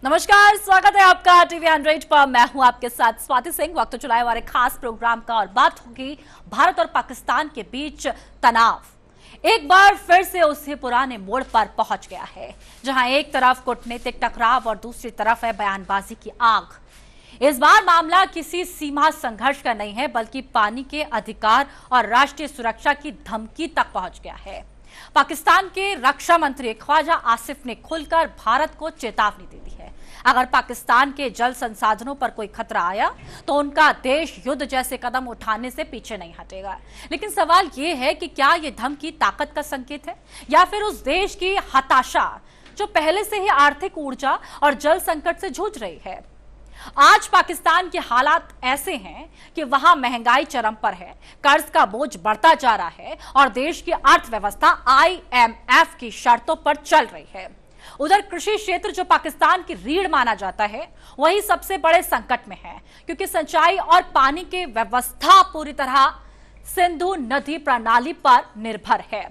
नमस्कार, स्वागत है आपका टीवी 100 पर। मैं हूं आपके साथ स्वाति सिंह। वक्त चुनाए हमारे खास प्रोग्राम का और बात होगी भारत और पाकिस्तान के बीच तनाव एक बार फिर से उसी पुराने मोड़ पर पहुंच गया है, जहां एक तरफ कूटनीतिक टकराव और दूसरी तरफ है बयानबाजी की आग। इस बार मामला किसी सीमा संघर्ष का नहीं है, बल्कि पानी के अधिकार और राष्ट्रीय सुरक्षा की धमकी तक पहुंच गया है। पाकिस्तान के रक्षा मंत्री ख्वाजा आसिफ ने खुलकर भारत को चेतावनी दे दी है। अगर पाकिस्तान के जल संसाधनों पर कोई खतरा आया तो उनका देश युद्ध जैसे कदम उठाने से पीछे नहीं हटेगा। लेकिन सवाल यह है कि क्या यह धमकी ताकत का संकेत है या फिर उस देश की हताशा जो पहले से ही आर्थिक ऊर्जा और जल संकट से जूझ रही है। आज पाकिस्तान के हालात ऐसे हैं कि वहां महंगाई चरम पर है, कर्ज का बोझ बढ़ता जा रहा है और देश की अर्थव्यवस्था IMF की शर्तों पर चल रही है। उधर कृषि क्षेत्र, जो पाकिस्तान की रीढ़ माना जाता है, वही सबसे बड़े संकट में है, क्योंकि सिंचाई और पानी की व्यवस्था पूरी तरह सिंधु नदी प्रणाली पर निर्भर है।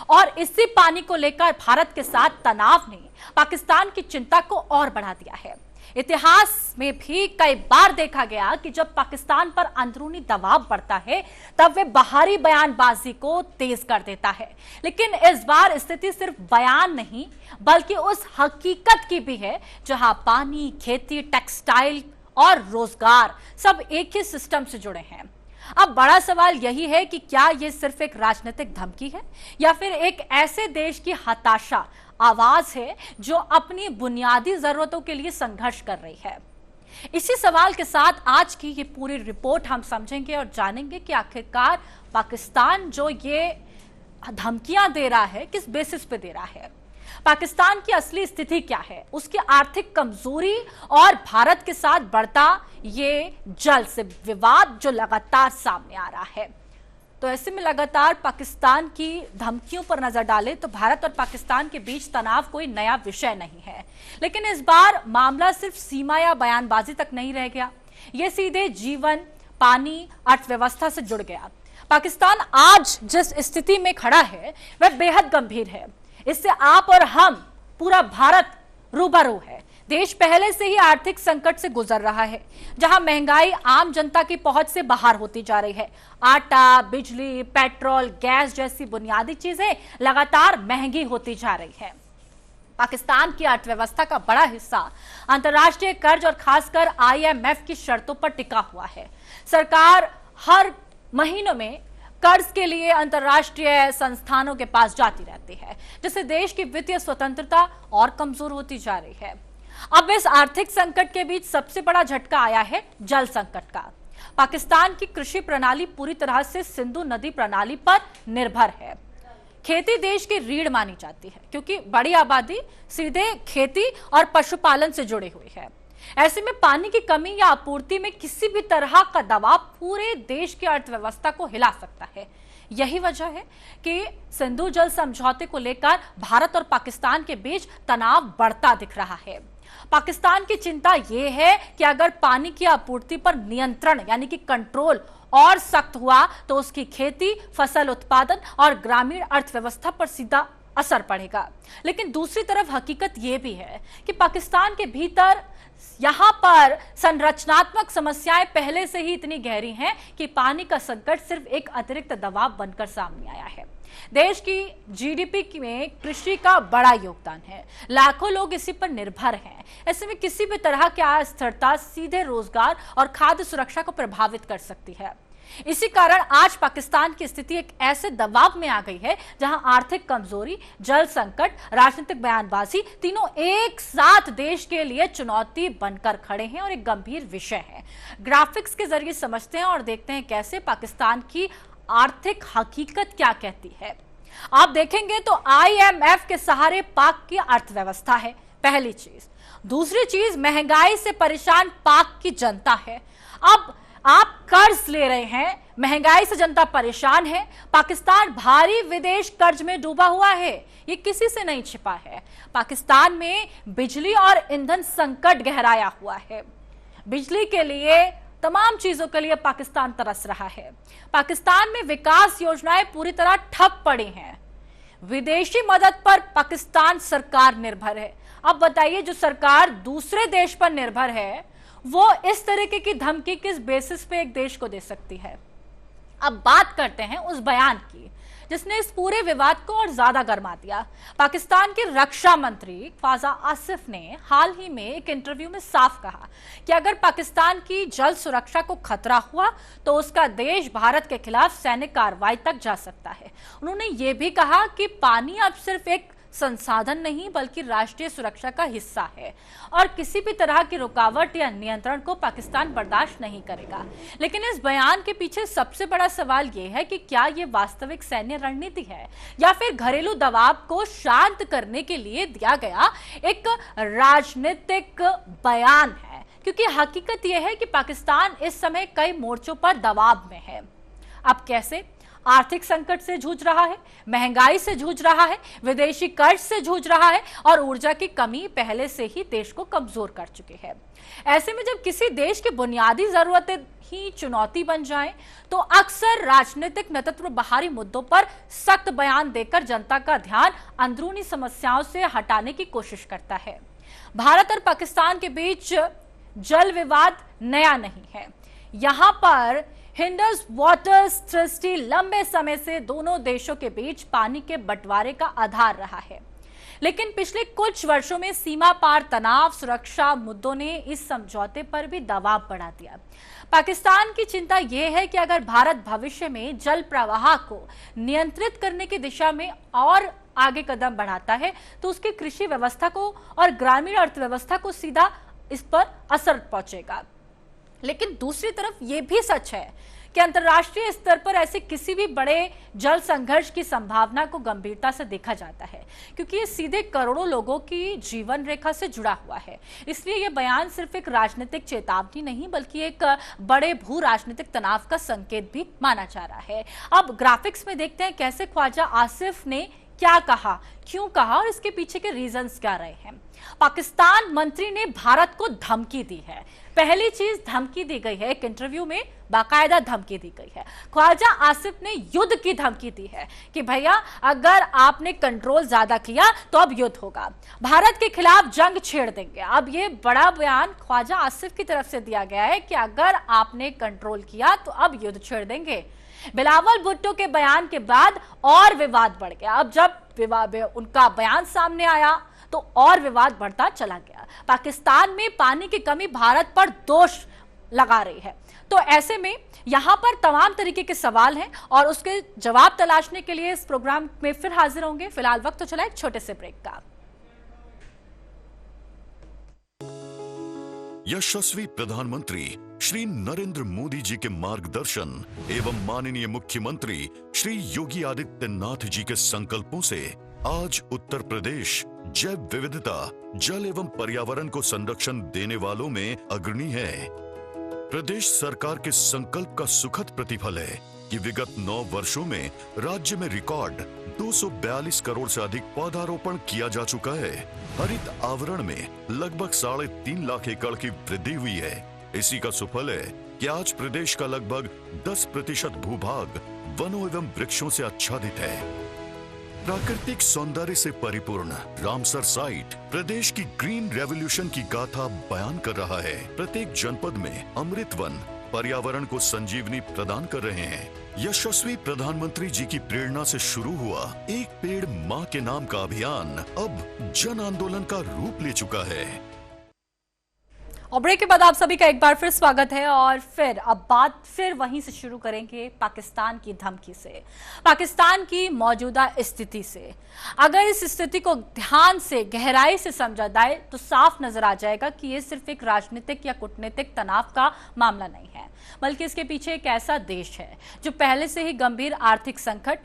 और इसी पानी को लेकर भारत के साथ तनाव ने पाकिस्तान की चिंता को और बढ़ा दिया है। इतिहास में भी कई बार देखा गया कि जब पाकिस्तान पर अंदरूनी दबाव बढ़ता है तब वे बाहरी बयानबाजी को तेज कर देता है। लेकिन इस बार स्थिति सिर्फ बयान नहीं, बल्कि उस हकीकत की भी है जहां पानी, खेती, टेक्सटाइल और रोजगार सब एक ही सिस्टम से जुड़े हैं। अब बड़ा सवाल यही है कि क्या यह सिर्फ एक राजनीतिक धमकी है या फिर एक ऐसे देश की हताशा आवाज है जो अपनी बुनियादी जरूरतों के लिए संघर्ष कर रही है। इसी सवाल के साथ आज की ये पूरी रिपोर्ट हम समझेंगे और जानेंगे कि आखिरकार पाकिस्तान जो ये धमकियां दे रहा है किस बेसिस पे दे रहा है, पाकिस्तान की असली स्थिति क्या है, उसकी आर्थिक कमजोरी और भारत के साथ बढ़ता ये जल से विवाद जो लगातार सामने आ रहा है। तो ऐसे में लगातार पाकिस्तान की धमकियों पर नजर डालें तो भारत और पाकिस्तान के बीच तनाव कोई नया विषय नहीं है। लेकिन इस बार मामला सिर्फ सीमा या बयानबाजी तक नहीं रह गया, ये सीधे जीवन, पानी, अर्थव्यवस्था से जुड़ गया। पाकिस्तान आज जिस स्थिति में खड़ा है वह बेहद गंभीर है। इससे आप और हम, पूरा भारत रूबरू है। देश पहले से ही आर्थिक संकट से गुजर रहा है, जहां महंगाई आम जनता की पहुंच से बाहर होती जा रही है। आटा, बिजली, पेट्रोल, गैस जैसी बुनियादी चीजें लगातार महंगी होती जा रही है। पाकिस्तान की अर्थव्यवस्था का बड़ा हिस्सा अंतर्राष्ट्रीय कर्ज और खासकर IMF की शर्तों पर टिका हुआ है। सरकार हर महीनों में कर्ज के लिए अंतर्राष्ट्रीय संस्थानों के पास जाती रहती है, जिससे देश की वित्तीय स्वतंत्रता और कमजोर होती जा रही है। अब इस आर्थिक संकट के बीच सबसे बड़ा झटका आया है जल संकट का। पाकिस्तान की कृषि प्रणाली पूरी तरह से सिंधु नदी प्रणाली पर निर्भर है। खेती देश की रीढ़ मानी जाती है, क्योंकि बड़ी आबादी सीधे खेती और पशुपालन से जुड़ी हुई है। ऐसे में पानी की कमी या आपूर्ति में किसी भी तरह का दबाव पूरे देश की अर्थव्यवस्था को हिला सकता है। यही वजह है कि सिंधु जल समझौते को लेकर भारत और पाकिस्तान के बीच तनाव बढ़ता दिख रहा है। पाकिस्तान की चिंता यह है कि अगर पानी की आपूर्ति पर नियंत्रण यानी कि कंट्रोल और सख्त हुआ तो उसकी खेती, फसल उत्पादन और ग्रामीण अर्थव्यवस्था पर सीधा असर पड़ेगा। लेकिन दूसरी तरफ हकीकत यह भी है कि पाकिस्तान के भीतर यहां पर संरचनात्मक समस्याएं पहले से ही इतनी गहरी हैं कि पानी का संकट सिर्फ एक अतिरिक्त दबाव बनकर सामने आया है। देश की GDP में कृषि का बड़ा योगदान है, लाखों लोग इसी पर निर्भर हैं। ऐसे में किसी भी तरह की अस्थिरता सीधे रोजगार और खाद्य सुरक्षा को प्रभावित कर सकती है। इसी कारण आज पाकिस्तान की स्थिति एक ऐसे दबाव में आ गई है जहां आर्थिक कमजोरी, जल संकट, राजनीतिक बयानबाजी तीनों एक साथ देश के लिए चुनौती बनकर खड़े हैं और एक गंभीर विषय है। ग्राफिक्स के जरिए समझते हैं और देखते हैं कैसे पाकिस्तान की आर्थिक हकीकत क्या कहती है। आप देखेंगे तो IMF के सहारे पाक की अर्थव्यवस्था है, पहली चीज। दूसरी चीज, महंगाई से परेशान पाक की जनता है। अब आप कर्ज ले रहे हैं, महंगाई से जनता परेशान है। पाकिस्तान भारी विदेश कर्ज में डूबा हुआ है, ये किसी से नहीं छिपा है। पाकिस्तान में बिजली और ईंधन संकट गहराया हुआ है। बिजली के लिए, तमाम चीजों के लिए पाकिस्तान तरस रहा है। पाकिस्तान में विकास योजनाएं पूरी तरह ठप पड़ी हैं। विदेशी मदद पर पाकिस्तान सरकार निर्भर है। अब बताइए, जो सरकार दूसरे देश पर निर्भर है वो इस तरीके की धमकी किस बेसिस पे एक देश को दे सकती है। अब बात करते हैं उस बयान की जिसने इस पूरे विवाद को और ज्यादा गर्मा दिया। पाकिस्तान के रक्षा मंत्री ख्वाजा आसिफ ने हाल ही में एक इंटरव्यू में साफ कहा कि अगर पाकिस्तान की जल सुरक्षा को खतरा हुआ तो उसका देश भारत के खिलाफ सैन्य कार्रवाई तक जा सकता है। उन्होंने ये भी कहा कि पानी अब सिर्फ एक संसाधन नहीं बल्कि राष्ट्रीय सुरक्षा का हिस्सा है और किसी भी तरह की रुकावट या नियंत्रण को पाकिस्तान बर्दाश्त नहीं करेगा। लेकिन इस बयान के पीछे सबसे बड़ा सवाल यह है कि क्या यह वास्तविक सैन्य रणनीति है या फिर घरेलू दबाव को शांत करने के लिए दिया गया एक राजनीतिक बयान है, क्योंकि हकीकत यह है कि पाकिस्तान इस समय कई मोर्चों पर दबाव में है। अब कैसे? आर्थिक संकट से जूझ रहा है, महंगाई से जूझ रहा है, विदेशी कर्ज से जूझ रहा है और ऊर्जा की कमी पहले से ही देश को कमजोर कर चुकी है। ऐसे में जब किसी देश की बुनियादी जरूरतें ही चुनौती बन जाएं, तो अक्सर राजनीतिक नेतृत्व बाहरी मुद्दों पर सख्त बयान देकर जनता का ध्यान अंदरूनी समस्याओं से हटाने की कोशिश करता है। भारत और पाकिस्तान के बीच जल विवाद नया नहीं है। यहां पर हिंडस वाटर्स ट्रस्टी लंबे समय से दोनों देशों के बीच पानी के बंटवारे का आधार रहा है, लेकिन पिछले कुछ वर्षों में सीमा पार तनाव, सुरक्षा मुद्दों ने इस समझौते पर भी दबाव बढ़ा दिया। पाकिस्तान की चिंता यह है कि अगर भारत भविष्य में जल प्रवाह को नियंत्रित करने की दिशा में और आगे कदम बढ़ाता है तो उसकी कृषि व्यवस्था को और ग्रामीण अर्थव्यवस्था को सीधा इस पर असर पहुंचेगा। लेकिन दूसरी तरफ यह भी सच है कि अंतर्राष्ट्रीय स्तर पर ऐसे किसी भी बड़े जल संघर्ष की संभावना को गंभीरता से देखा जाता है, क्योंकि ये सीधे करोड़ों लोगों की जीवन रेखा से जुड़ा हुआ है। इसलिए यह बयान सिर्फ एक राजनीतिक चेतावनी नहीं बल्कि एक बड़े भू राजनीतिक तनाव का संकेत भी माना जा रहा है। अब ग्राफिक्स में देखते हैं कैसे ख्वाजा आसिफ ने क्या कहा, क्यों कहा और इसके पीछे के रीजंस क्या रहे हैं। पाकिस्तान मंत्री ने भारत को धमकी दी है। पहली चीज धमकी दी गई है, एक इंटरव्यू में बाकायदा धमकी दी गई है। ख्वाजा आसिफ ने युद्ध की धमकी दी है कि भैया अगर आपने कंट्रोल ज्यादा किया तो अब युद्ध होगा, भारत के खिलाफ जंग छेड़ देंगे। अब ये बड़ा बयान ख्वाजा आसिफ की तरफ से दिया गया है कि अगर आपने कंट्रोल किया तो अब युद्ध छेड़ देंगे। बिलावल भुट्टो के बयान के बाद और विवाद बढ़ गया। अब जब उनका बयान सामने आया तो और विवाद बढ़ता चला गया। पाकिस्तान में पानी की कमी भारत पर दोष लगा रही है। तो ऐसे में यहां पर तमाम तरीके के सवाल हैं और उसके जवाब तलाशने के लिए इस प्रोग्राम में फिर हाजिर होंगे। फिलहाल वक्त तो चला एक छोटे से ब्रेक का। यशस्वी प्रधानमंत्री श्री नरेंद्र मोदी जी के मार्गदर्शन एवं माननीय मुख्यमंत्री श्री योगी आदित्यनाथ जी के संकल्पों से आज उत्तर प्रदेश जैव विविधता, जल एवं पर्यावरण को संरक्षण देने वालों में अग्रणी है। प्रदेश सरकार के संकल्प का सुखद प्रतिफल है कि विगत 9 वर्षों में राज्य में रिकॉर्ड 242 करोड़ से अधिक पौधारोपण किया जा चुका है। हरित आवरण में लगभग 3.5 लाख एकड़ की वृद्धि हुई है। इसी का सुफल है कि आज प्रदेश का लगभग 10% भूभाग वनों एवं वृक्षों से आच्छादित है। प्राकृतिक सौंदर्य से परिपूर्ण रामसर साइट प्रदेश की ग्रीन रेवोल्यूशन की गाथा बयान कर रहा है। प्रत्येक जनपद में अमृत वन पर्यावरण को संजीवनी प्रदान कर रहे हैं। यशस्वी प्रधानमंत्री जी की प्रेरणा से शुरू हुआ एक पेड़ मां के नाम का अभियान अब जन आंदोलन का रूप ले चुका है। और ब्रेक के बाद आप सभी का एक बार फिर स्वागत है और फिर अब बात फिर वहीं से शुरू करेंगे, पाकिस्तान की धमकी से, पाकिस्तान की मौजूदा स्थिति से। अगर इस स्थिति को ध्यान से गहराई से समझा जाए तो साफ नजर आ जाएगा कि ये सिर्फ एक राजनीतिक या कूटनीतिक तनाव का मामला नहीं है, बल्कि इसके पीछे एक ऐसा देश है जो पहले से ही गंभीर आर्थिक संकट,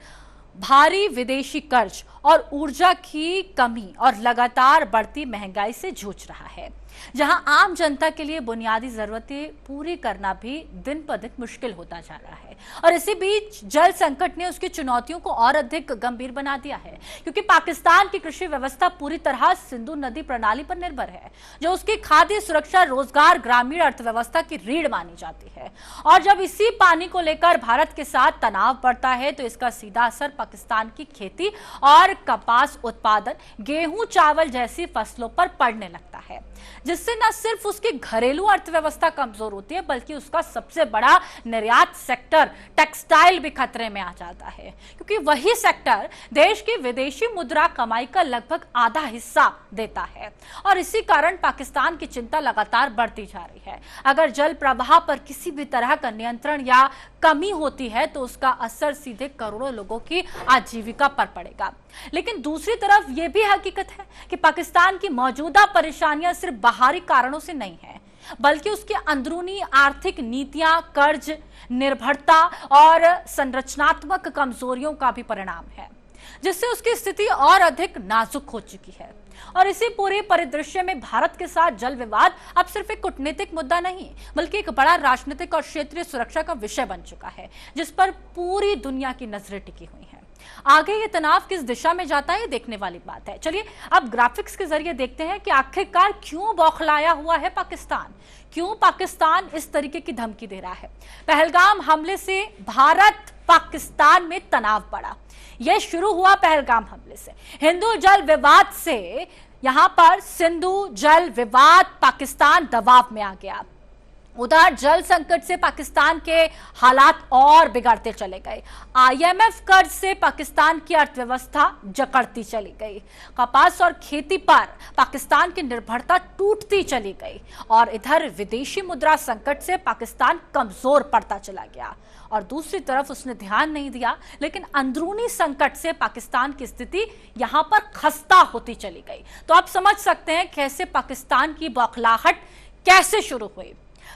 भारी विदेशी कर्ज और ऊर्जा की कमी और लगातार बढ़ती महंगाई से जूझ रहा है, जहां आम जनता के लिए बुनियादी जरूरतें पूरी करना भी दिन पर दिन मुश्किल होता जा रहा है। और इसी बीच जल संकट ने उसकी चुनौतियों को और अधिक गंभीर बना दिया है, क्योंकि पाकिस्तान की कृषि व्यवस्था पूरी तरह सिंधु नदी प्रणाली पर निर्भर है, जो उसकी खाद्य सुरक्षा, रोजगार, ग्रामीण अर्थव्यवस्था की रीढ़ मानी जाती है। और जब इसी पानी को लेकर भारत के साथ तनाव बढ़ता है तो इसका सीधा असर पाकिस्तान की खेती और कपास उत्पादन, गेहूं चावल जैसी फसलों पर पड़ने लगता है, जिससे न सिर्फ उसकी घरेलू अर्थव्यवस्था कमजोर होती है बल्कि उसका सबसे बड़ा निर्यात सेक्टर टेक्सटाइल भी खतरे में आ जाता है, क्योंकि वही सेक्टर देश की विदेशी मुद्रा कमाई का लगभग आधा हिस्सा देता है। और इसी कारण पाकिस्तान की चिंता लगातार बढ़ती जा रही है। अगर जल प्रवाह पर किसी भी तरह का नियंत्रण या कमी होती है तो उसका असर सीधे करोड़ों लोगों की आजीविका पर पड़ेगा। लेकिन दूसरी तरफ यह भी हकीकत है कि पाकिस्तान की मौजूदा परेशानियां सिर्फ बाहरी कारणों से नहीं है, बल्कि उसकी अंदरूनी आर्थिक नीतियां, कर्ज निर्भरता और संरचनात्मक कमजोरियों का भी परिणाम है, जिससे उसकी स्थिति और अधिक नाजुक हो चुकी है। और इसी पूरे परिदृश्य में भारत के साथ जल विवाद अब सिर्फ एक कूटनीतिक मुद्दा नहीं, बल्कि एक बड़ा राजनीतिक और क्षेत्रीय सुरक्षा का विषय बन चुका है, जिस पर पूरी दुनिया की नजरें टिकी हुई हैं। आगे ये तनाव किस दिशा में जाता है, ये देखने वाली बात है। चलिए अब ग्राफिक्स के जरिए देखते हैं कि आखिरकार क्यों बौखलाया हुआ है पाकिस्तान, क्यों पाकिस्तान इस तरीके की धमकी दे रहा है। पहलगाम हमले से भारत पाकिस्तान में तनाव बढ़ा। यह शुरू हुआ पहलगाम हमले से, हिंदू जल विवाद से यहां पर सिंधु जल विवाद पाकिस्तान दबाव में आ गया। उधर जल संकट से पाकिस्तान के हालात और बिगड़ते चले गए। IMF कर्ज से पाकिस्तान की अर्थव्यवस्था जकड़ती चली गई। कपास और खेती पर पाकिस्तान की निर्भरता टूटती चली गई और इधर विदेशी मुद्रा संकट से पाकिस्तान कमजोर पड़ता चला गया। और दूसरी तरफ उसने ध्यान नहीं दिया, लेकिन अंदरूनी संकट से पाकिस्तान की स्थिति यहां पर खस्ता होती चली गई। तो आप समझ सकते हैं कैसे पाकिस्तान की बौखलाहट कैसे शुरू हुई।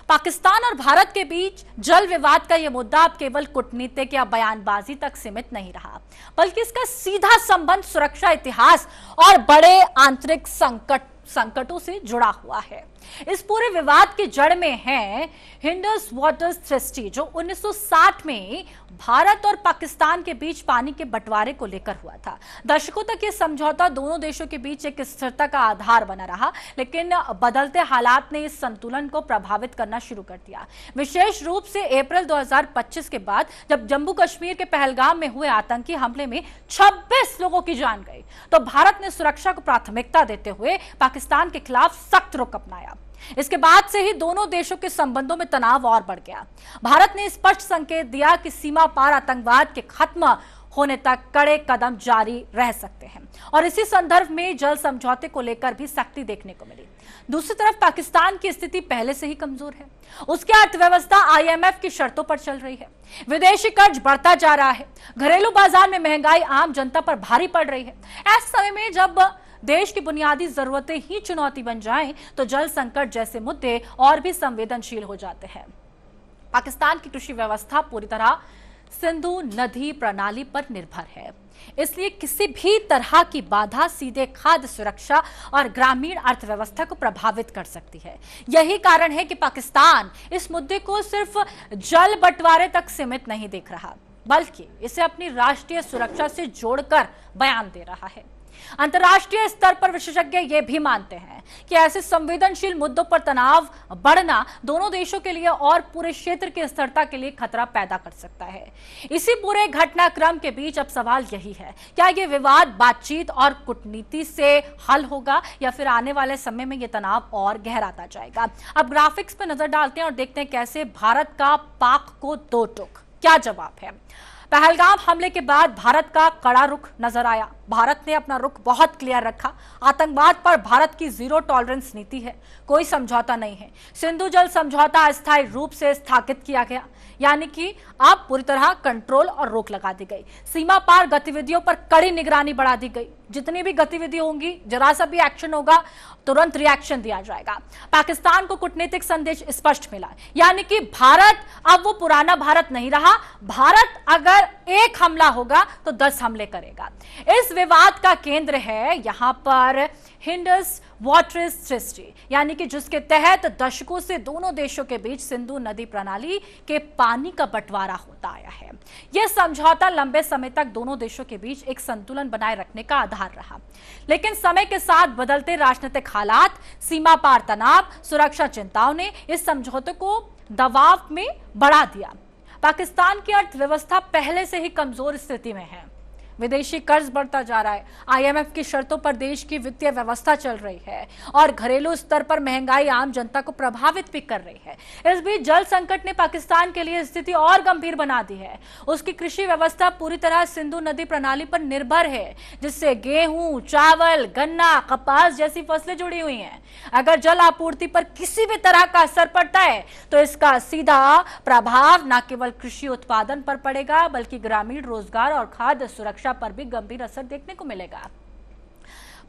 पाकिस्तान और भारत के बीच जल विवाद का यह मुद्दा अब केवल कूटनीतिक या बयानबाजी तक सीमित नहीं रहा, बल्कि इसका सीधा संबंध सुरक्षा इतिहास और बड़े आंतरिक संकटों से जुड़ा हुआ है। इस पूरे विवाद की जड़ में है इंडस वाटर ट्रस्टी, जो 1960 में भारत और पाकिस्तान के बीच पानी के बंटवारे को लेकर हुआ था। दशकों तक यह समझौता दोनों देशों के बीच एक स्थिरता का आधार बना रहा, लेकिन बदलते हालात ने इस संतुलन को प्रभावित करना शुरू कर दिया। विशेष रूप से अप्रैल 2025 के बाद, जब जम्मू कश्मीर के पहलगाम में हुए आतंकी हमले में 26 लोगों की जान गई, तो भारत ने सुरक्षा को प्राथमिकता देते हुए पाकिस्तान के खिलाफ सख्त रुख अपनाया। इसके बाद से ही दोनों देशों के संबंधों में तनाव और बढ़ गया। भारत ने स्पष्ट संकेत दिया कि सीमा पार आतंकवाद के खत्म होने तक कड़े कदम जारी रह सकते हैं, और इसी संदर्भ में जल समझौते को लेकर भी सख्ती देखने को मिली। दूसरी तरफ पाकिस्तान की स्थिति पहले से ही कमजोर है। उसकी अर्थव्यवस्था IMF की शर्तों पर चल रही है, विदेशी कर्ज बढ़ता जा रहा है, घरेलू बाजार में महंगाई आम जनता पर भारी पड़ रही है। ऐसे समय में जब देश की बुनियादी जरूरतें ही चुनौती बन जाएं, तो जल संकट जैसे मुद्दे और भी संवेदनशील हो जाते हैं। पाकिस्तान की कृषि व्यवस्था पूरी तरह सिंधु नदी प्रणाली पर निर्भर है, इसलिए किसी भी तरह की बाधा सीधे खाद्य सुरक्षा और ग्रामीण अर्थव्यवस्था को प्रभावित कर सकती है। यही कारण है कि पाकिस्तान इस मुद्दे को सिर्फ जल बंटवारे तक सीमित नहीं देख रहा, बल्कि इसे अपनी राष्ट्रीय सुरक्षा से जोड़कर बयान दे रहा है। अंतर्राष्ट्रीय स्तर पर विशेषज्ञ ये भी मानते हैं कि ऐसे संवेदनशील मुद्दों पर तनाव बढ़ना दोनों देशों के लिए और पूरे क्षेत्र की स्थिरता के लिए खतरा पैदा कर सकता है। इसी पूरे घटनाक्रम के बीच अब सवाल यही है, क्या ये विवाद बातचीत और कूटनीति से हल होगा या फिर आने वाले समय में ये तनाव और गहराता जाएगा। अब ग्राफिक्स पर नजर डालते हैं और देखते हैं कैसे भारत का पाक को दो टूक क्या जवाब है। पहलगाम हमले के बाद भारत का कड़ा रुख नजर आया। भारत ने अपना रुख बहुत क्लियर रखा। आतंकवाद पर भारत की जीरो टॉलरेंस नीति है, कोई समझौता नहीं है। सिंधु जल समझौता अस्थायी रूप से स्थगित किया गया, यानी कि अब पूरी तरह कंट्रोल और रोक लगा दी गई। सीमा पार गतिविधियों पर कड़ी निगरानी बढ़ा दी गई। जितनी भी गतिविधि होंगी, जरा सा भी एक्शन होगा, तुरंत रिएक्शन दिया जाएगा। पाकिस्तान को कूटनीतिक संदेश स्पष्ट मिला, यानी कि भारत अब वो पुराना भारत नहीं रहा। भारत अगर एक हमला होगा तो 10 हमले करेगा। इस विवाद का केंद्र है यहां पर इंडस वाटर ट्रस्टी, यानी कि जिसके तहत दशकों से दोनों देशों के बीच सिंधु नदी प्रणाली के पानी का बंटवारा होता आया है। यह समझौता लंबे समय तक दोनों देशों के बीच एक संतुलन बनाए रखने का आधार रहा, लेकिन समय के साथ बदलते राजनीतिक हालात, सीमा पार तनाव, सुरक्षा चिंताओं ने इस समझौते को दबाव में बढ़ा दिया। पाकिस्तान की अर्थव्यवस्था पहले से ही कमजोर स्थिति में है। विदेशी कर्ज बढ़ता जा रहा है, आईएमएफ की शर्तों पर देश की वित्तीय व्यवस्था चल रही है और घरेलू स्तर पर महंगाई आम जनता को प्रभावित भी कर रही है। इस बीच जल संकट ने पाकिस्तान के लिए स्थिति और गंभीर बना दी है। उसकी कृषि व्यवस्था पूरी तरह सिंधु नदी प्रणाली पर निर्भर है, जिससे गेहूं, चावल, गन्ना, कपास जैसी फसलें जुड़ी हुई हैं। अगर जल आपूर्ति पर किसी भी तरह का असर पड़ता है तो इसका सीधा प्रभाव न केवल कृषि उत्पादन पर पड़ेगा बल्कि ग्रामीण रोजगार और खाद्य सुरक्षा पर भी गंभीर असर देखने को मिलेगा।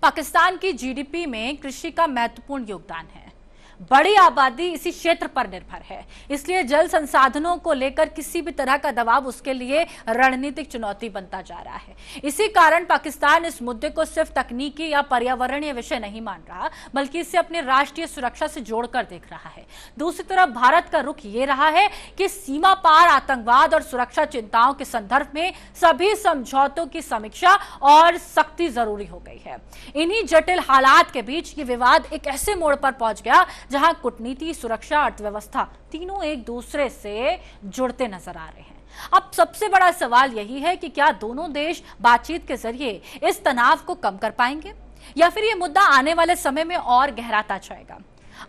पाकिस्तान की जीडीपी में कृषि का महत्वपूर्ण योगदान है। बड़ी आबादी इसी क्षेत्र पर निर्भर है, इसलिए जल संसाधनों को लेकर किसी भी तरह का दबाव उसके लिए रणनीतिक चुनौती बनता जा रहा है। इसी कारण पाकिस्तान इस मुद्दे को सिर्फ तकनीकी या पर्यावरणीय विषय नहीं मान रहा, बल्कि इसे अपनी राष्ट्रीय सुरक्षा से जोड़कर देख रहा है। दूसरी तरफ भारत का रुख ये रहा है कि सीमा पार आतंकवाद और सुरक्षा चिंताओं के संदर्भ में सभी समझौतों की समीक्षा और सख्ती जरूरी हो गई है। इन्हीं जटिल हालात के बीच ये विवाद एक ऐसे मोड़ पर पहुंच गया जहां कूटनीति, सुरक्षा, अर्थव्यवस्था तीनों एक दूसरे से जुड़ते नजर आ रहे हैं। अब सबसे बड़ा सवाल यही है कि क्या दोनों देश बातचीत के जरिए इस तनाव को कम कर पाएंगे या फिर यह मुद्दा आने वाले समय में और गहराता जाएगा।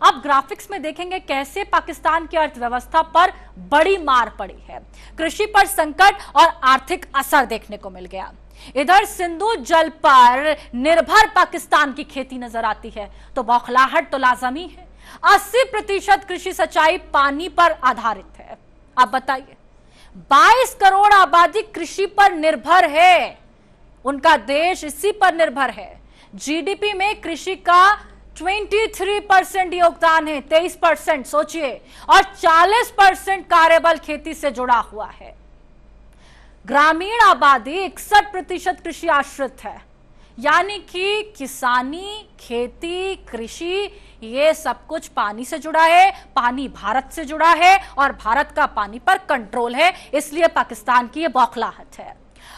अब ग्राफिक्स में देखेंगे कैसे पाकिस्तान की अर्थव्यवस्था पर बड़ी मार पड़ी है, कृषि पर संकट और आर्थिक असर देखने को मिल गया। इधर सिंधु जल पर निर्भर पाकिस्तान की खेती नजर आती है तो बौखलाहट तो लाजमी है। 80% कृषि सच्चाई पानी पर आधारित है। अब बताइए, 22 करोड़ आबादी कृषि पर निर्भर है, उनका देश इसी पर निर्भर है। जीडीपी में कृषि का 23% योगदान है, 23% सोचिए, और 40% कार्यबल खेती से जुड़ा हुआ है। ग्रामीण आबादी 61% कृषि आश्रित है, यानी कि किसानी, खेती, कृषि ये सब कुछ पानी से जुड़ा है। पानी भारत से जुड़ा है और भारत का पानी पर कंट्रोल है, इसलिए पाकिस्तान की ये बौखलाहट है।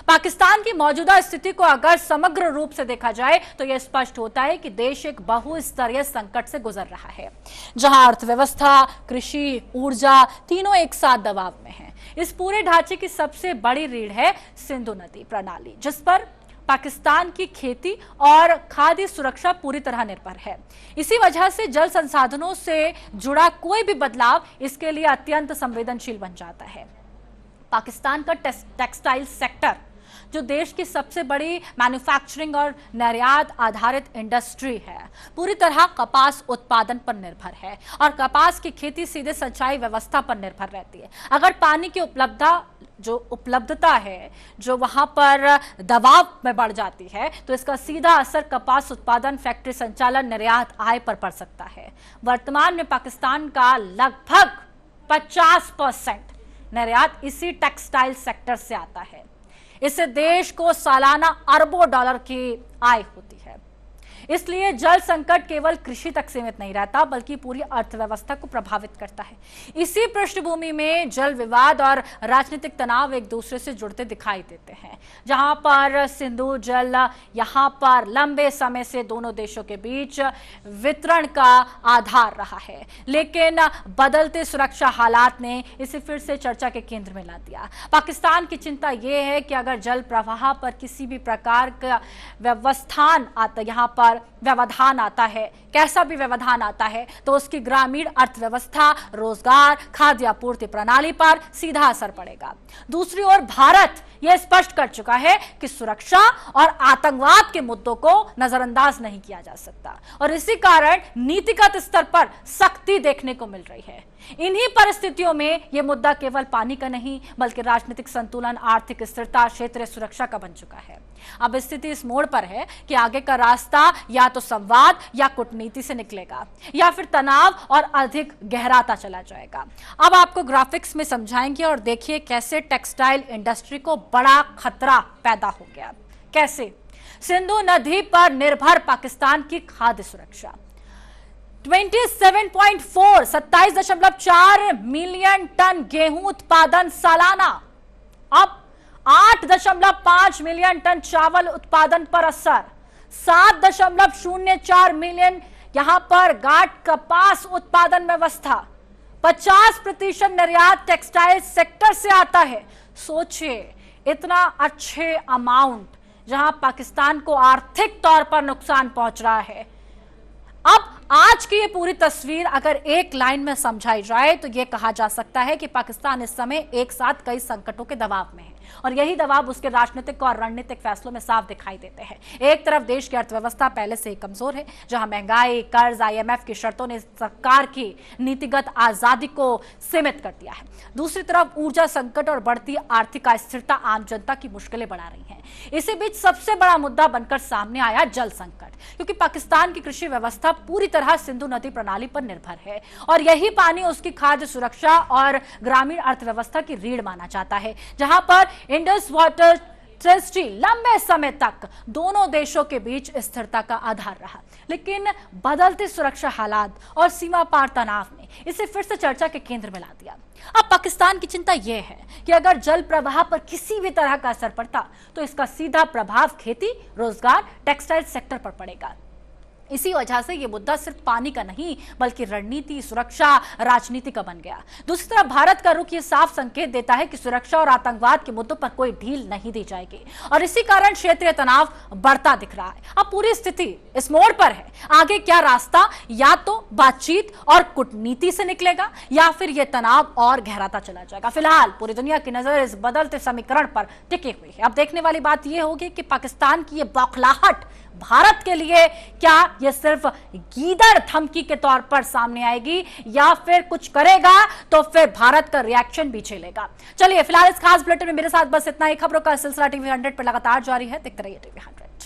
पाकिस्तान की मौजूदा स्थिति को अगर समग्र रूप से देखा जाए तो यह स्पष्ट होता है कि देश एक बहुस्तरीय संकट से गुजर रहा है, जहां अर्थव्यवस्था, कृषि, ऊर्जा तीनों एक साथ दबाव में हैं। इस पूरे ढांचे की सबसे बड़ी रीढ़ है सिंधु नदी प्रणाली, जिस पर पाकिस्तान की खेती और खाद्य सुरक्षा पूरी तरह निर्भर है। इसी वजह से जल संसाधनों से जुड़ा कोई भी बदलाव इसके लिए अत्यंत संवेदनशील बन जाता है। पाकिस्तान का टेक्सटाइल सेक्टर, जो देश की सबसे बड़ी मैन्युफैक्चरिंग और निर्यात आधारित इंडस्ट्री है, पूरी तरह कपास उत्पादन पर निर्भर है और कपास की खेती सीधे सिंचाई व्यवस्था पर निर्भर रहती है। अगर पानी की उपलब्धता है जो वहां पर दबाव में बढ़ जाती है तो इसका सीधा असर कपास उत्पादन, फैक्ट्री संचालन, निर्यात, आय पर पड़ सकता है। वर्तमान में पाकिस्तान का लगभग 50% निर्यात इसी टेक्सटाइल सेक्टर से आता है। इससे देश को सालाना अरबों डॉलर की आय होती है। इसलिए जल संकट केवल कृषि तक सीमित नहीं रहता बल्कि पूरी अर्थव्यवस्था को प्रभावित करता है। इसी पृष्ठभूमि में जल विवाद और राजनीतिक तनाव एक दूसरे से जुड़ते दिखाई देते हैं। जहां पर सिंधु जल यहां पर लंबे समय से दोनों देशों के बीच वितरण का आधार रहा है, लेकिन बदलते सुरक्षा हालात ने इसे फिर से चर्चा के केंद्र में ला दिया। पाकिस्तान की चिंता यह है कि अगर जल प्रवाह पर किसी भी प्रकार का व्यवधान आता है, कैसा भी व्यवधान आता है, तो उसकी ग्रामीण अर्थव्यवस्था, रोजगार, खाद्य आपूर्ति प्रणाली पर सीधा असर पड़ेगा। दूसरी ओर भारत यह स्पष्ट कर चुका है कि सुरक्षा और आतंकवाद के मुद्दों को नजरअंदाज नहीं किया जा सकता और इसी कारण नीतिगत स्तर पर सख्ती देखने को मिल रही है। इन्हीं परिस्थितियों में यह मुद्दा केवल पानी का नहीं बल्कि राजनीतिक संतुलन, आर्थिक स्थिरता, क्षेत्रीय सुरक्षा का बन चुका है। अब स्थिति इस मोड़ पर है कि आगे का रास्ता या तो संवाद या कूटनीति से निकलेगा या फिर तनाव और अधिक गहराता चला जाएगा। अब आपको ग्राफिक्स में समझाएंगे और देखिए कैसे टेक्सटाइल इंडस्ट्री को बड़ा खतरा पैदा हो गया। कैसे सिंधु नदी पर निर्भर पाकिस्तान की खाद्य सुरक्षा, 27.4 मिलियन टन गेहूं उत्पादन सालाना, अब 8.5 मिलियन टन चावल उत्पादन पर असर, 7.04 मिलियन यहां पर गांठ कपास उत्पादन व्यवस्था, 50% निर्यात टेक्सटाइल सेक्टर से आता है। सोचिए इतना अच्छे अमाउंट जहां पाकिस्तान को आर्थिक तौर पर नुकसान पहुंच रहा है। अब आज की ये पूरी तस्वीर अगर एक लाइन में समझाई जाए तो ये कहा जा सकता है कि पाकिस्तान इस समय एक साथ कई संकटों के दबाव में है और यही दबाव उसके राजनीतिक और रणनीतिक फैसलों में साफ दिखाई देते हैं। एक तरफ देश की अर्थव्यवस्था पहले से ही कमजोर है, जहां महंगाई, कर्ज, IMF की शर्तों ने सरकार की नीतिगत आजादी को सीमित कर दिया है। दूसरी तरफ ऊर्जा संकट और बढ़ती आर्थिक अस्थिरता आम जनता की मुश्किलें बढ़ा रही हैं। इसी बीच सबसे बड़ा मुद्दा बनकर सामने आया जल संकट, क्योंकि पाकिस्तान की कृषि व्यवस्था पूरी तरह सिंधु नदी प्रणाली पर निर्भर है और यही पानी उसकी खाद्य सुरक्षा और ग्रामीण अर्थव्यवस्था की रीढ़ माना जाता है। जहां पर इंडस वाटर ट्रस्टी लंबे समय तक दोनों देशों के बीच स्थिरता का आधार रहा, लेकिन बदलते सुरक्षा हालात और सीमा पार तनाव ने इसे फिर से चर्चा के केंद्र में ला दिया। अब पाकिस्तान की चिंता यह है कि अगर जल प्रवाह पर किसी भी तरह का असर पड़ता तो इसका सीधा प्रभाव खेती, रोजगार, टेक्सटाइल सेक्टर पर पड़ेगा। इसी वजह से यह मुद्दा सिर्फ पानी का नहीं बल्कि रणनीति, सुरक्षा, राजनीति का बन गया। दूसरी तरफ भारत का रुख यह साफ संकेत देता है कि सुरक्षा और आतंकवाद के मुद्दों पर कोई ढील नहीं दी जाएगी और इसी कारण क्षेत्रीय तनाव बढ़ता दिख रहा है। अब पूरी स्थिति इस मोड़ पर है, आगे क्या रास्ता, या तो बातचीत और कूटनीति से निकलेगा या फिर यह तनाव और गहराता चला जाएगा। फिलहाल पूरी दुनिया की नजर इस बदलते समीकरण पर टिकी हुई है। अब देखने वाली बात यह होगी कि पाकिस्तान की यह बौखलाहट भारत के लिए क्या यह सिर्फ गीदड़ धमकी के तौर पर सामने आएगी या फिर कुछ करेगा तो फिर भारत का रिएक्शन भी झेलेगा। चलिए फिलहाल इस खास बुलेटिन में मेरे साथ बस इतना ही। खबरों का सिलसिला TV 100 पर लगातार जारी है। देखते रहिए TV 100।